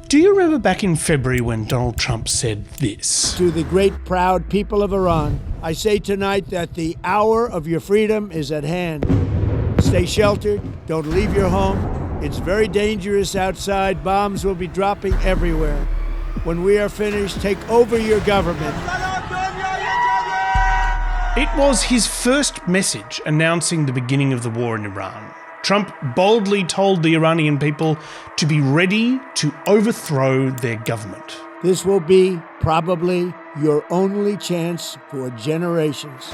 Do you remember back in February when Donald Trump said this? To the great, proud people of Iran, I say tonight that the hour of your freedom is at hand. Stay sheltered. Don't leave your home. It's very dangerous outside. Bombs will be dropping everywhere. When we are finished, take over your government. It was his first message announcing the beginning of the war in Iran. Trump boldly told the Iranian people to be ready to overthrow their government. This will be probably your only chance for generations.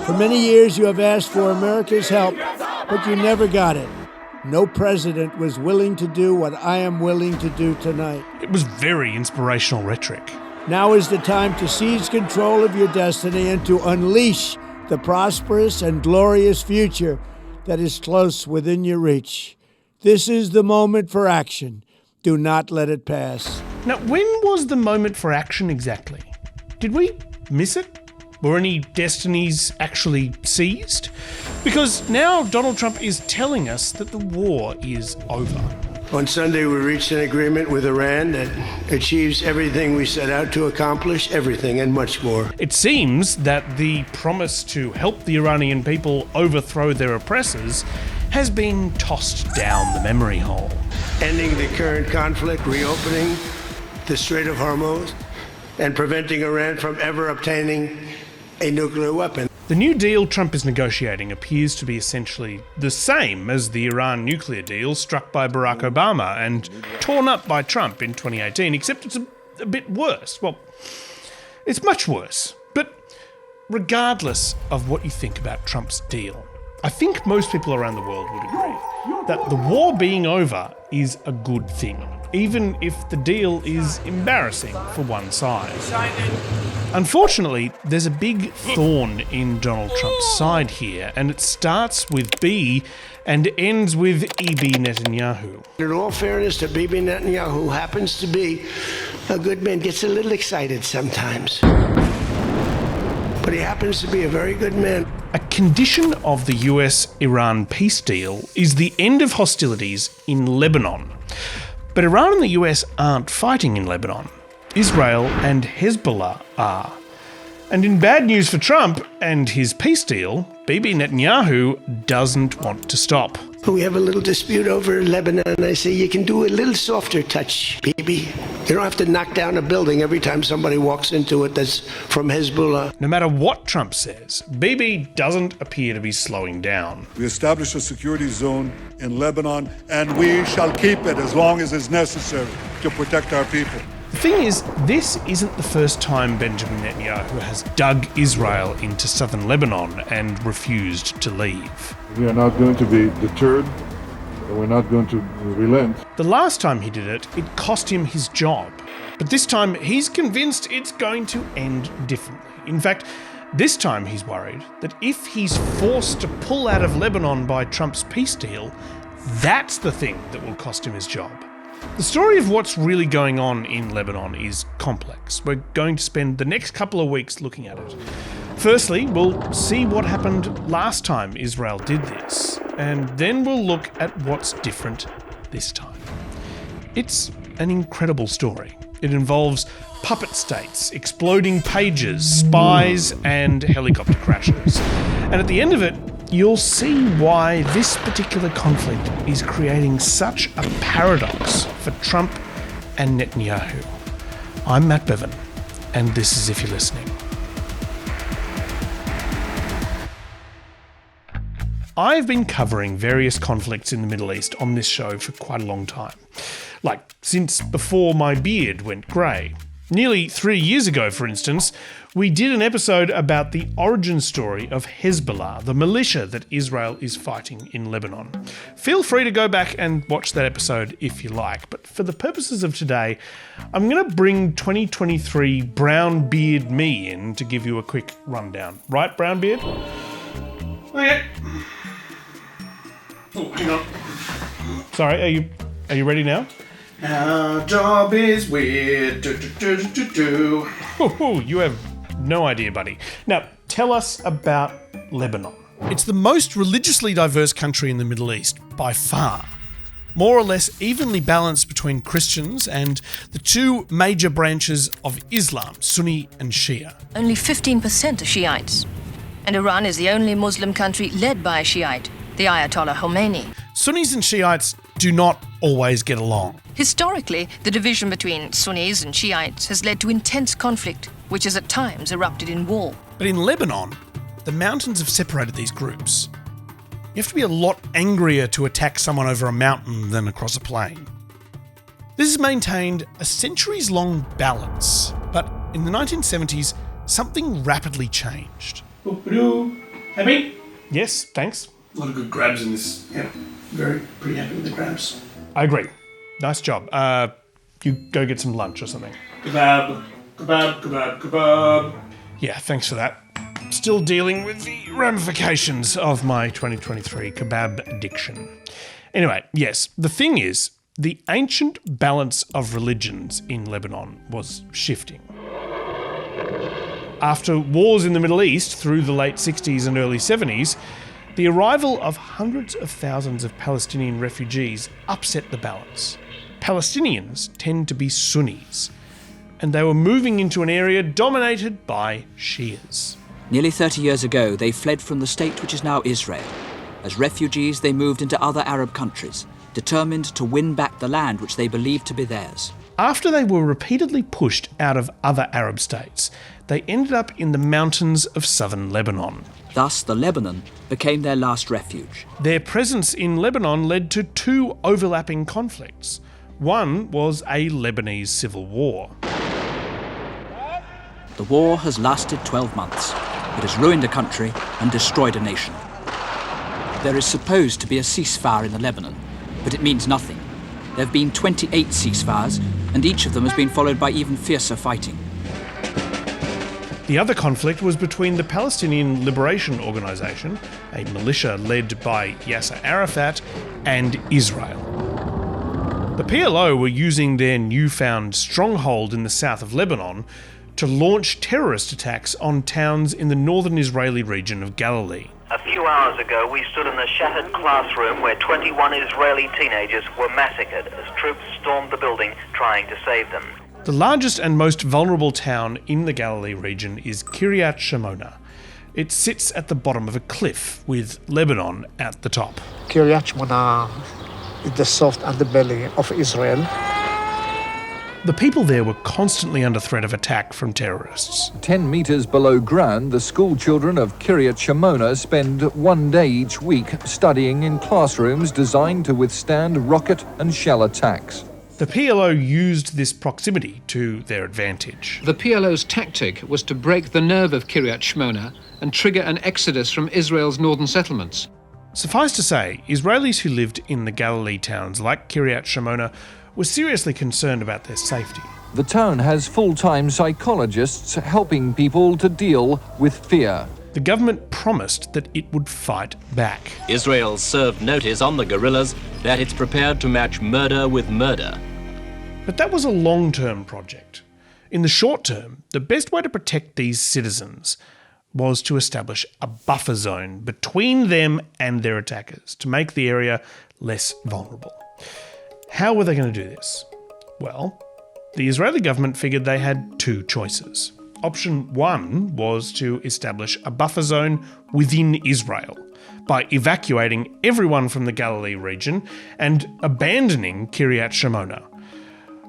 For many years you have asked for America's help, but you never got it. No president was willing to do what I am willing to do tonight. It was very inspirational rhetoric. Now is the time to seize control of your destiny and to unleash the prosperous and glorious future that is close within your reach. This is the moment for action. Do not let it pass. Now, when was the moment for action exactly? Did we miss it? Were any destinies actually seized? Because now Donald Trump is telling us that the war is over. On Sunday, we reached an agreement with Iran that achieves everything we set out to accomplish, everything and much more. It seems that the promise to help the Iranian people overthrow their oppressors has been tossed down the memory hole. Ending the current conflict, reopening the Strait of Hormuz, and preventing Iran from ever obtaining a nuclear weapon. The new deal Trump is negotiating appears to be essentially the same as the Iran nuclear deal struck by Barack Obama and torn up by Trump in 2018, except it's a bit worse. Well, it's much worse. But regardless of what you think about Trump's deal, I think most people around the world would agree that the war being over is a good thing, even if the deal is embarrassing for one side. Unfortunately, there's a big thorn in Donald Trump's side here, and it starts with B and ends with E.B. Netanyahu. In all fairness to Bibi Netanyahu, who happens to be a good man, gets a little excited sometimes. But he happens to be a very good man. A condition of the US-Iran peace deal is the end of hostilities in Lebanon. But Iran and the US aren't fighting in Lebanon. Israel and Hezbollah are. And in bad news for Trump and his peace deal, Bibi Netanyahu doesn't want to stop. We have a little dispute over Lebanon. I say, you can do a little softer touch, Bibi. You don't have to knock down a building every time somebody walks into it that's from Hezbollah. No matter what Trump says, Bibi doesn't appear to be slowing down. We established a security zone in Lebanon, and we shall keep it as long as is necessary to protect our people. The thing is, this isn't the first time Benjamin Netanyahu has dug Israel into southern Lebanon and refused to leave. We are not going to be deterred, and we're not going to relent. The last time he did it, it cost him his job. But this time, he's convinced it's going to end differently. In fact, this time he's worried that if he's forced to pull out of Lebanon by Trump's peace deal, that's the thing that will cost him his job. The story of what's really going on in Lebanon is complex. We're going to spend the next couple of weeks looking at it. Firstly, we'll see what happened last time Israel did this, and then we'll look at what's different this time. It's an incredible story. It involves puppet states, exploding pages, spies, and helicopter crashes. And at the end of it, you'll see why this particular conflict is creating such a paradox for Trump and Netanyahu. I'm Matt Bevan, and this is If You're Listening. I've been covering various conflicts in the Middle East on this show for quite a long time. Like, since before my beard went grey. Nearly 3 years ago, for instance, we did an episode about the origin story of Hezbollah, the militia that Israel is fighting in Lebanon. Feel free to go back and watch that episode if you like, but for the purposes of today, I'm going to bring 2023 Brown Beard me in to give you a quick rundown. Right, Brown Beard? Okay. Oh, hang on. Sorry, are you ready now? Our job is weird. Oh, you have no idea, buddy. Now, tell us about Lebanon. It's the most religiously diverse country in the Middle East, by far. more or less evenly balanced between Christians and the two major branches of Islam, Sunni and Shia. Only 15% are Shiites. And Iran is the only Muslim country led by a Shiite, the Ayatollah Khomeini. Sunnis and Shiites do not always get along. Historically, the division between Sunnis and Shiites has led to intense conflict, which has at times erupted in war. But in Lebanon, the mountains have separated these groups. You have to be a lot angrier to attack someone over a mountain than across a plain. This has maintained a centuries-long balance, but in the 1970s, something rapidly changed. Happy? Yes, thanks. A lot of good grabs in this. Yeah, pretty happy with the grabs. I agree. Nice job. You go get some lunch or something. Kebab, kebab, kebab, kebab. Yeah, thanks for that. Still dealing with the ramifications of my 2023 kebab addiction. Anyway, yes, the thing is, the ancient balance of religions in Lebanon was shifting. After wars in the Middle East through the late 60s and early 70s, the arrival of hundreds of thousands of Palestinian refugees upset the balance. Palestinians tend to be Sunnis, and they were moving into an area dominated by Shias. Nearly 30 years ago, they fled from the state which is now Israel. As refugees, they moved into other Arab countries, determined to win back the land which they believed to be theirs. After they were repeatedly pushed out of other Arab states, they ended up in the mountains of southern Lebanon. Thus, the Lebanon became their last refuge. Their presence in Lebanon led to two overlapping conflicts. One was a Lebanese civil war. The war has lasted 12 months. It has ruined a country and destroyed a nation. There is supposed to be a ceasefire in the Lebanon, but it means nothing. There have been 28 ceasefires, and each of them has been followed by even fiercer fighting. The other conflict was between the Palestinian Liberation Organization, a militia led by Yasser Arafat, and Israel. The PLO were using their newfound stronghold in the south of Lebanon to launch terrorist attacks on towns in the northern Israeli region of Galilee. A few hours ago, we stood in the shattered classroom where 21 Israeli teenagers were massacred as troops stormed the building trying to save them. The largest and most vulnerable town in the Galilee region is Kiryat Shimona. It sits at the bottom of a cliff with Lebanon at the top. Kiryat Shimona is the soft underbelly of Israel. The people there were constantly under threat of attack from terrorists. 10 metres below ground, the school children of Kiryat Shimona spend one day each week studying in classrooms designed to withstand rocket and shell attacks. The PLO used this proximity to their advantage. The PLO's tactic was to break the nerve of Kiryat Shimona and trigger an exodus from Israel's northern settlements. Suffice to say, Israelis who lived in the Galilee towns like Kiryat Shimona were seriously concerned about their safety. The town has full-time psychologists helping people to deal with fear. The government promised that it would fight back. Israel served notice on the guerrillas that it's prepared to match murder with murder. But that was a long-term project. In the short term, the best way to protect these citizens was to establish a buffer zone between them and their attackers to make the area less vulnerable. How were they going to do this? Well, the Israeli government figured they had two choices. Option one was to establish a buffer zone within Israel by evacuating everyone from the Galilee region and abandoning Kiryat Shimona.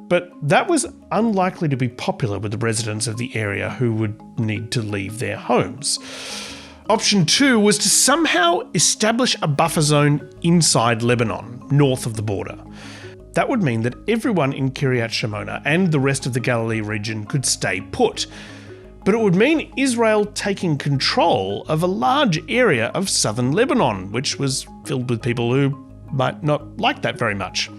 But that was unlikely to be popular with the residents of the area who would need to leave their homes. Option two was to somehow establish a buffer zone inside Lebanon, north of the border. That would mean that everyone in Kiryat Shimona and the rest of the Galilee region could stay put. But it would mean Israel taking control of a large area of southern Lebanon, which was filled with people who might not like that very much.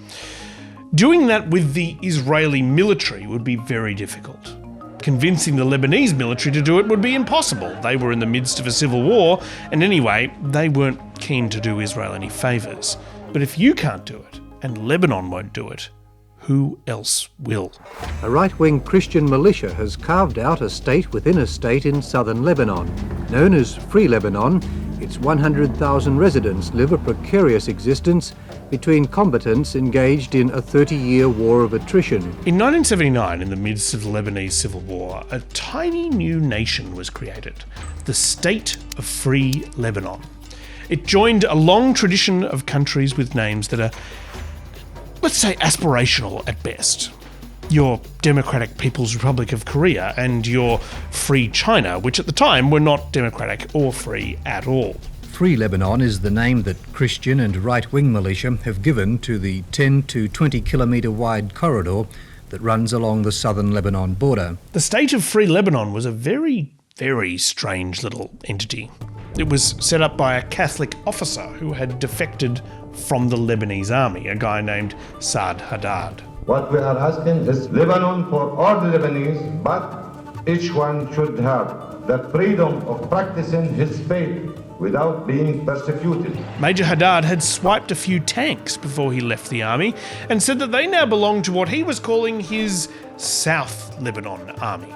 Doing that with the Israeli military would be very difficult. Convincing the Lebanese military to do it would be impossible. They were in the midst of a civil war, and anyway, they weren't keen to do Israel any favours. But if you can't do it, and Lebanon won't do it, who else will? A right-wing Christian militia has carved out a state within a state in southern Lebanon. Known as Free Lebanon, its 100,000 residents live a precarious existence between combatants engaged in a 30-year war of attrition. In 1979, in the midst of the Lebanese civil war, a tiny new nation was created, the State of Free Lebanon. It joined a long tradition of countries with names that are, let's say, aspirational at best. Your Democratic People's Republic of Korea and your Free China, which at the time were not democratic or free at all. Free Lebanon is the name that Christian and right-wing militia have given to the 10 to 20 kilometre wide corridor that runs along the southern Lebanon border. The State of Free Lebanon was a very, very strange little entity. It was set up by a Catholic officer who had defected from the Lebanese army, a guy named Saad Haddad. What we are asking is Lebanon for all the Lebanese, but each one should have the freedom of practicing his faith without being persecuted. Major Haddad had swiped a few tanks before he left the army and said that they now belonged to what he was calling his South Lebanon army.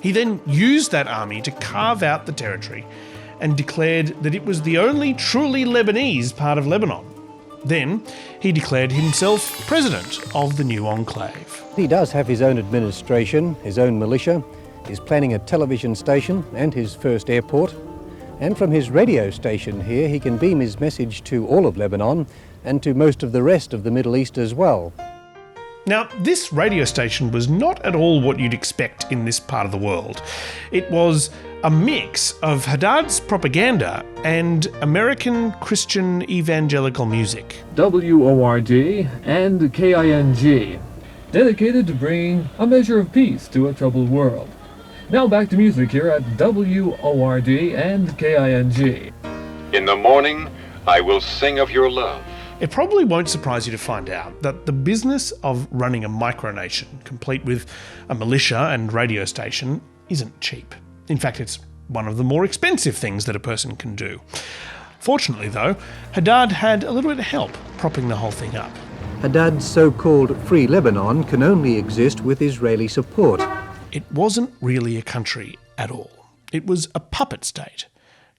He then used that army to carve out the territory and declared that it was the only truly Lebanese part of Lebanon. Then he declared himself president of the new enclave. He does have his own administration, his own militia. He's planning a television station and his first airport. And from his radio station here, he can beam his message to all of Lebanon and to most of the rest of the Middle East as well. Now, this radio station was not at all what you'd expect in this part of the world. It was a mix of Haddad's propaganda and American Christian evangelical music. WORD and KING, dedicated to bringing a measure of peace to a troubled world. Now back to music here at WORD and KING. In the morning, I will sing of your love. It probably won't surprise you to find out that the business of running a micronation, complete with a militia and radio station, isn't cheap. In fact, it's one of the more expensive things that a person can do. Fortunately, though, Haddad had a little bit of help propping the whole thing up. Haddad's so-called Free Lebanon can only exist with Israeli support. It wasn't really a country at all. It was a puppet state,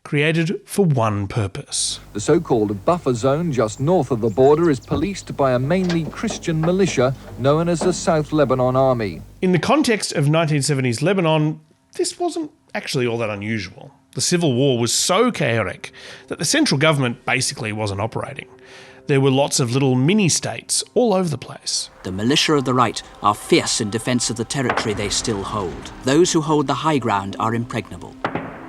created for one purpose. The so-called buffer zone just north of the border is policed by a mainly Christian militia known as the South Lebanon Army. In the context of 1970s Lebanon, this wasn't actually all that unusual. The civil war was so chaotic that the central government basically wasn't operating. There were lots of little mini-states all over the place. The militia of the right are fierce in defence of the territory they still hold. Those who hold the high ground are impregnable.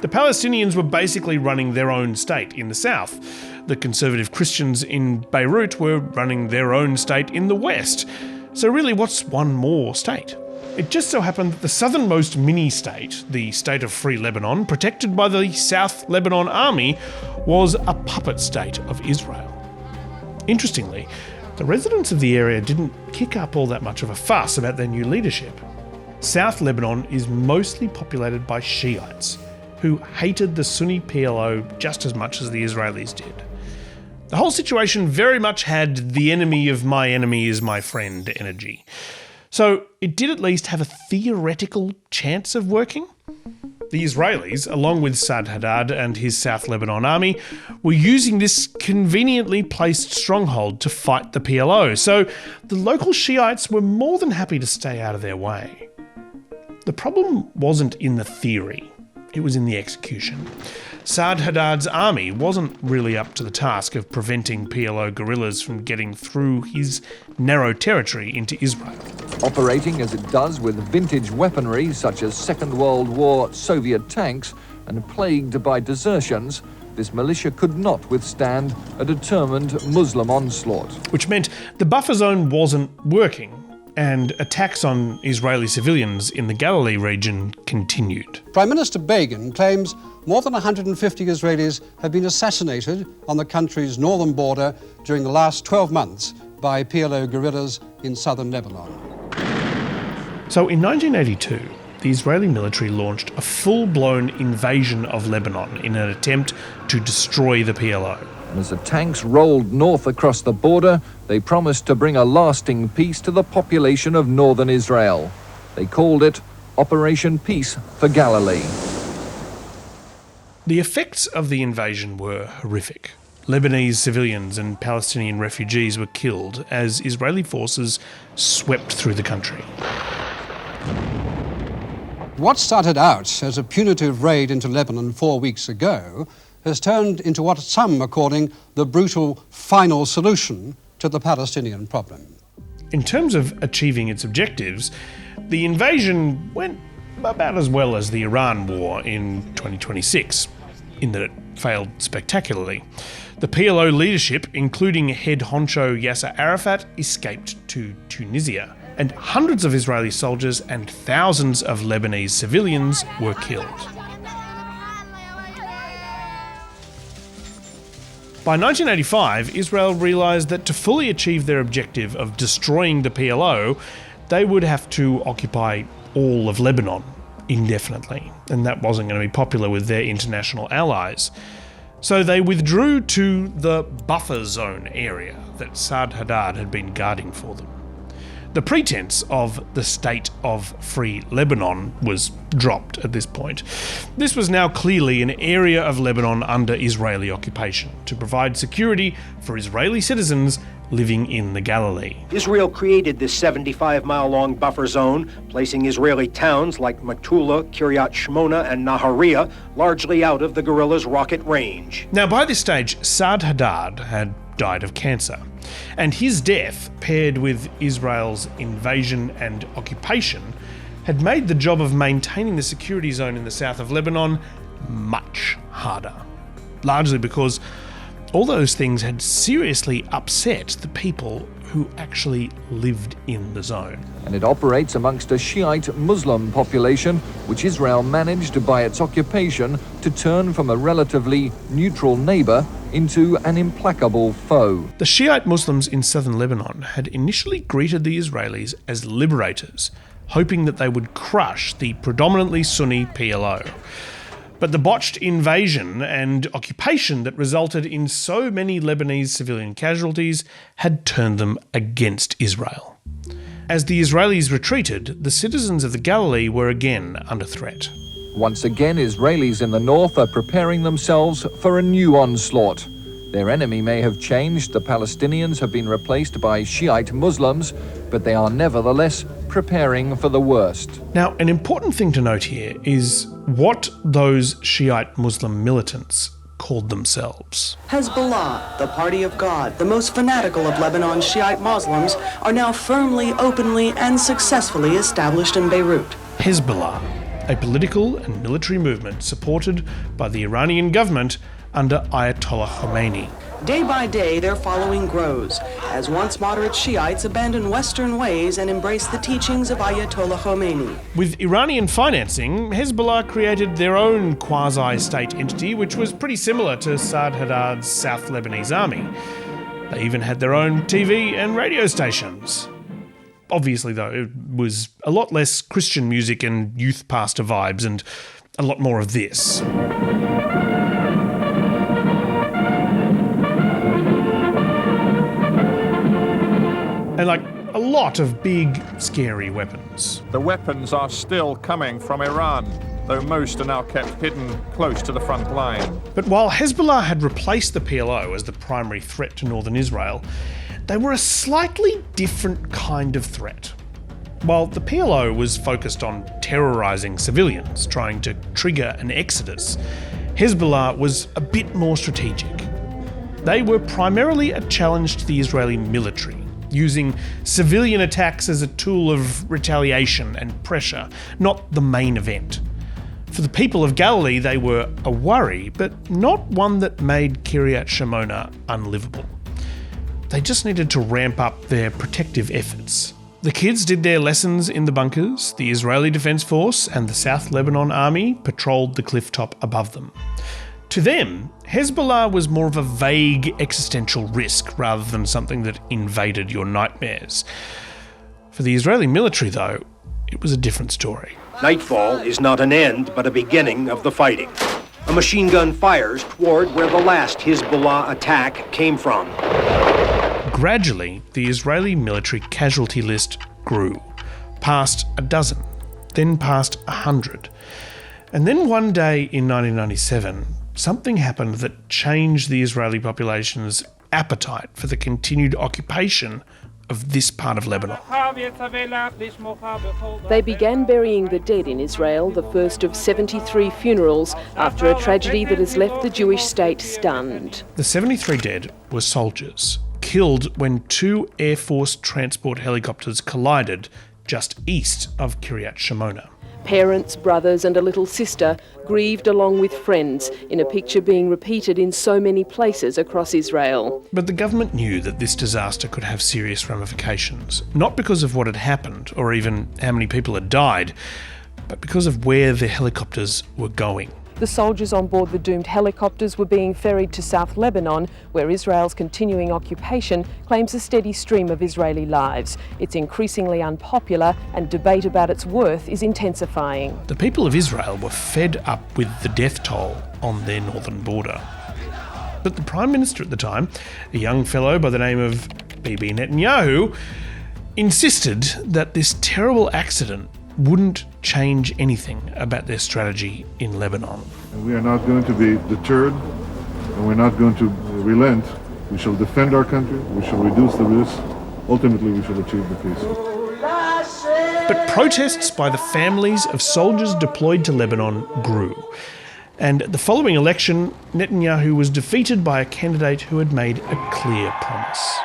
The Palestinians were basically running their own state in the south. The conservative Christians in Beirut were running their own state in the west. So really, what's one more state? It just so happened that the southernmost mini-state, the State of Free Lebanon, protected by the South Lebanon Army, was a puppet state of Israel. Interestingly, the residents of the area didn't kick up all that much of a fuss about their new leadership. South Lebanon is mostly populated by Shiites, who hated the Sunni PLO just as much as the Israelis did. The whole situation very much had the enemy of my enemy is my friend energy. So it did at least have a theoretical chance of working. The Israelis, along with Saad Haddad and his South Lebanon army, were using this conveniently placed stronghold to fight the PLO, so the local Shiites were more than happy to stay out of their way. The problem wasn't in the theory, it was in the execution. Saad Haddad's army wasn't really up to the task of preventing PLO guerrillas from getting through his narrow territory into Israel. Operating as it does with vintage weaponry such as Second World War Soviet tanks and plagued by desertions, this militia could not withstand a determined Muslim onslaught. Which meant the buffer zone wasn't working, and attacks on Israeli civilians in the Galilee region continued. Prime Minister Begin claims more than 150 Israelis have been assassinated on the country's northern border during the last 12 months by PLO guerrillas in southern Lebanon. So in 1982, the Israeli military launched a full-blown invasion of Lebanon in an attempt to destroy the PLO. And as the tanks rolled north across the border, they promised to bring a lasting peace to the population of northern Israel. They called it Operation Peace for Galilee. The effects of the invasion were horrific. Lebanese civilians and Palestinian refugees were killed as Israeli forces swept through the country. What started out as a punitive raid into Lebanon 4 weeks ago has turned into what some are calling the brutal final solution to the Palestinian problem. In terms of achieving its objectives, the invasion went about as well as the Iran war in 2026, in that it failed spectacularly. The PLO leadership, including head honcho Yasser Arafat, escaped to Tunisia, and hundreds of Israeli soldiers and thousands of Lebanese civilians were killed. By 1985, Israel realised that to fully achieve their objective of destroying the PLO, they would have to occupy all of Lebanon indefinitely, and that wasn't going to be popular with their international allies. So they withdrew to the buffer zone area that Saad Haddad had been guarding for them. The pretense of the State of Free Lebanon was dropped at this point. This was now clearly an area of Lebanon under Israeli occupation to provide security for Israeli citizens living in the Galilee. Israel created this 75-mile-long buffer zone, placing Israeli towns like Metula, Kiryat Shmona, and Nahariya largely out of the guerrillas' rocket range. Now, by this stage, Saad Haddad had died of cancer, and his death, paired with Israel's invasion and occupation, had made the job of maintaining the security zone in the south of Lebanon much harder, largely because all those things had seriously upset the people who actually lived in the zone. And it operates amongst a Shiite Muslim population, which Israel managed by its occupation to turn from a relatively neutral neighbour into an implacable foe. The Shiite Muslims in southern Lebanon had initially greeted the Israelis as liberators, hoping that they would crush the predominantly Sunni PLO. But the botched invasion and occupation that resulted in so many Lebanese civilian casualties had turned them against Israel. As the Israelis retreated, the citizens of the Galilee were again under threat. Once again, Israelis in the north are preparing themselves for a new onslaught. Their enemy may have changed, the Palestinians have been replaced by Shiite Muslims, but they are nevertheless preparing for the worst. Now, an important thing to note here is what those Shiite Muslim militants called themselves. Hezbollah, the Party of God, the most fanatical of Lebanon's Shiite Muslims, are now firmly, openly, and successfully established in Beirut. Hezbollah, a political and military movement supported by the Iranian government under Ayatollah Khomeini. Day by day, their following grows, as once moderate Shiites abandon Western ways and embrace the teachings of Ayatollah Khomeini. With Iranian financing, Hezbollah created their own quasi-state entity, which was pretty similar to Saad Haddad's South Lebanese army. They even had their own TV and radio stations. Obviously, though, it was a lot less Christian music and youth pastor vibes, and a lot more of this. And a lot of big, scary weapons. The weapons are still coming from Iran, though most are now kept hidden close to the front line. But while Hezbollah had replaced the PLO as the primary threat to northern Israel, they were a slightly different kind of threat. While the PLO was focused on terrorising civilians, trying to trigger an exodus, Hezbollah was a bit more strategic. They were primarily a challenge to the Israeli military, using civilian attacks as a tool of retaliation and pressure, not the main event. For the people of Galilee, they were a worry, but not one that made Kiryat Shmona unlivable. They just needed to ramp up their protective efforts. The kids did their lessons in the bunkers, the Israeli Defense Force and the South Lebanon Army patrolled the cliff top above them. To them, Hezbollah was more of a vague existential risk rather than something that invaded your nightmares. For the Israeli military, though, it was a different story. Nightfall is not an end, but a beginning of the fighting. A machine gun fires toward where the last Hezbollah attack came from. Gradually, the Israeli military casualty list grew, past a dozen, then past 100. And then one day in 1997, something happened that changed the Israeli population's appetite for the continued occupation of this part of Lebanon. They began burying the dead in Israel, the first of 73 funerals, after a tragedy that has left the Jewish state stunned. The 73 dead were soldiers, killed when 2 Air Force transport helicopters collided just east of Kiryat Shmona. Parents, brothers and a little sister grieved along with friends in a picture being repeated in so many places across Israel. But the government knew that this disaster could have serious ramifications, not because of what had happened or even how many people had died, but because of where the helicopters were going. The soldiers on board the doomed helicopters were being ferried to South Lebanon, where Israel's continuing occupation claims a steady stream of Israeli lives. It's increasingly unpopular and debate about its worth is intensifying. The people of Israel were fed up with the death toll on their northern border. But the Prime Minister at the time, a young fellow by the name of Bibi Netanyahu, insisted that this terrible accident wouldn't change anything about their strategy in Lebanon. We are not going to be deterred, and we're not going to relent. We shall defend our country, we shall reduce the risk, ultimately we shall achieve the peace. But protests by the families of soldiers deployed to Lebanon grew. And at the following election, Netanyahu was defeated by a candidate who had made a clear promise.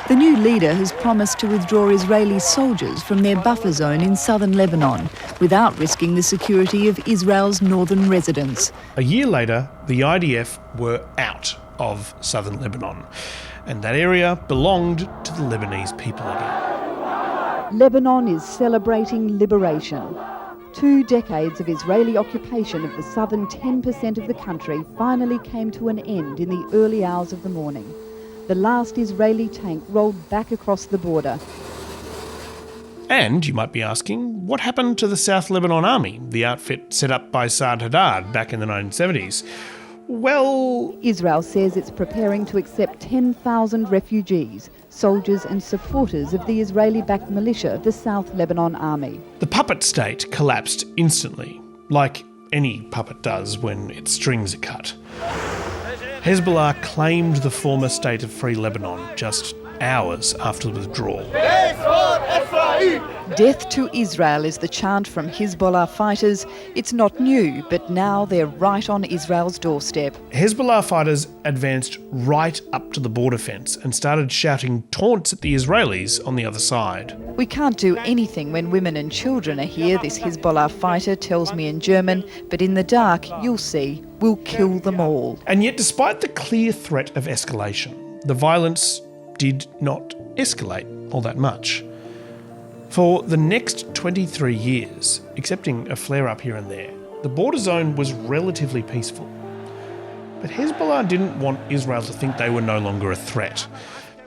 The new leader has promised to withdraw Israeli soldiers from their buffer zone in southern Lebanon without risking the security of Israel's northern residents. A year later, the IDF were out of southern Lebanon, and that area belonged to the Lebanese people again. Lebanon is celebrating liberation. 2 decades of Israeli occupation of the southern 10% of the country finally came to an end in the early hours of the morning. The last Israeli tank rolled back across the border. And you might be asking, what happened to the South Lebanon Army, the outfit set up by Saad Haddad back in the 1970s? Well, Israel says it's preparing to accept 10,000 refugees, soldiers and supporters of the Israeli-backed militia, the South Lebanon Army. The puppet state collapsed instantly, like any puppet does when its strings are cut. Hezbollah claimed the former state of Free Lebanon just hours after the withdrawal. Death to Israel is the chant from Hezbollah fighters. It's not new, but now they're right on Israel's doorstep. Hezbollah fighters advanced right up to the border fence and started shouting taunts at the Israelis on the other side. We can't do anything when women and children are here, this Hezbollah fighter tells me in German, but in the dark, you'll see, we'll kill them all. And yet, despite the clear threat of escalation, the violence did not escalate all that much. For the next 23 years, excepting a flare-up here and there, the border zone was relatively peaceful. But Hezbollah didn't want Israel to think they were no longer a threat.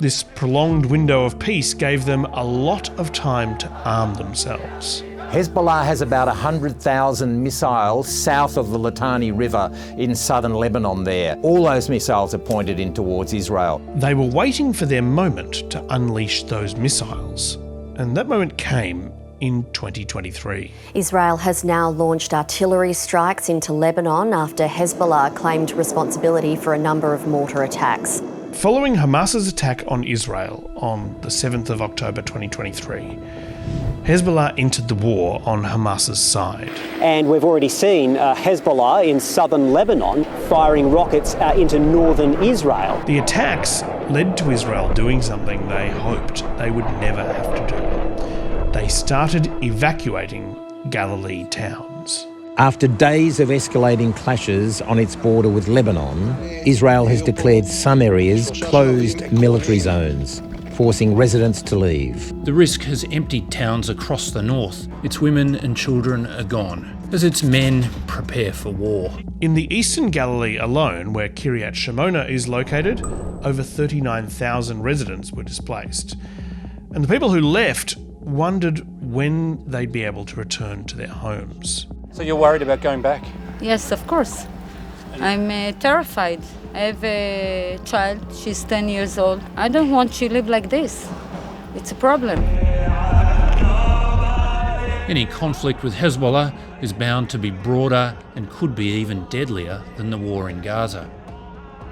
This prolonged window of peace gave them a lot of time to arm themselves. Hezbollah has about 100,000 missiles south of the Litani River in southern Lebanon there. All those missiles are pointed in towards Israel. They were waiting for their moment to unleash those missiles. And that moment came in 2023. Israel has now launched artillery strikes into Lebanon after Hezbollah claimed responsibility for a number of mortar attacks. Following Hamas's attack on Israel on the 7th of October 2023, Hezbollah entered the war on Hamas's side. And we've already seen Hezbollah in southern Lebanon firing rockets into northern Israel. The attacks led to Israel doing something they hoped they would never have to do. They started evacuating Galilee towns. After days of escalating clashes on its border with Lebanon, Israel has declared some areas closed military zones, forcing residents to leave. The risk has emptied towns across the north. Its women and children are gone, as its men prepare for war. In the eastern Galilee alone, where Kiryat Shmona is located, over 39,000 residents were displaced. And the people who left wondered when they'd be able to return to their homes. So you're worried about going back? Yes, of course. I'm terrified. I have a child, she's 10 years old. I don't want to live like this. It's a problem. Any conflict with Hezbollah is bound to be broader and could be even deadlier than the war in Gaza.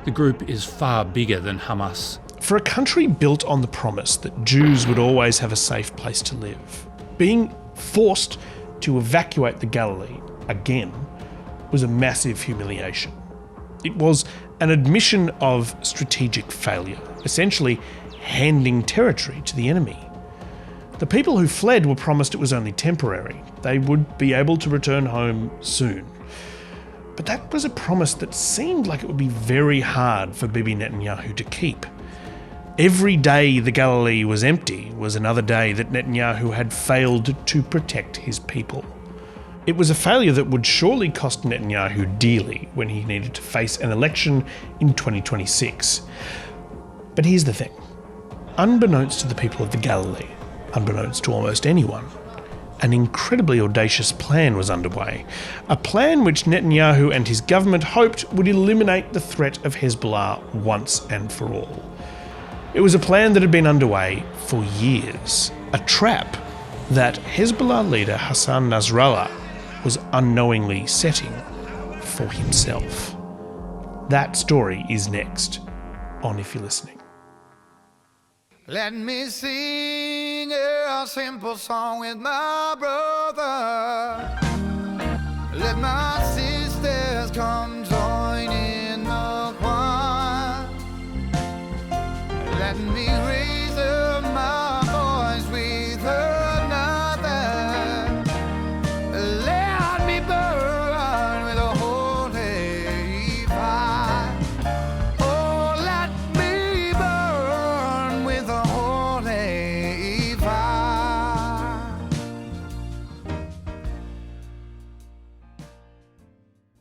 The group is far bigger than Hamas. For a country built on the promise that Jews would always have a safe place to live, being forced to evacuate the Galilee again was a massive humiliation. It was an admission of strategic failure, essentially handing territory to the enemy. The people who fled were promised it was only temporary. They would be able to return home soon. But that was a promise that seemed like it would be very hard for Bibi Netanyahu to keep. Every day the Galilee was empty was another day that Netanyahu had failed to protect his people. It was a failure that would surely cost Netanyahu dearly when he needed to face an election in 2026. But here's the thing. Unbeknownst to the people of the Galilee, unbeknownst to almost anyone, an incredibly audacious plan was underway. A plan which Netanyahu and his government hoped would eliminate the threat of Hezbollah once and for all. It was a plan that had been underway for years. A trap that Hezbollah leader Hassan Nasrallah was unknowingly setting for himself. That story is next on If You're Listening. Let me sing a simple song with my brother. Let my sisters come join in the choir. Let me raise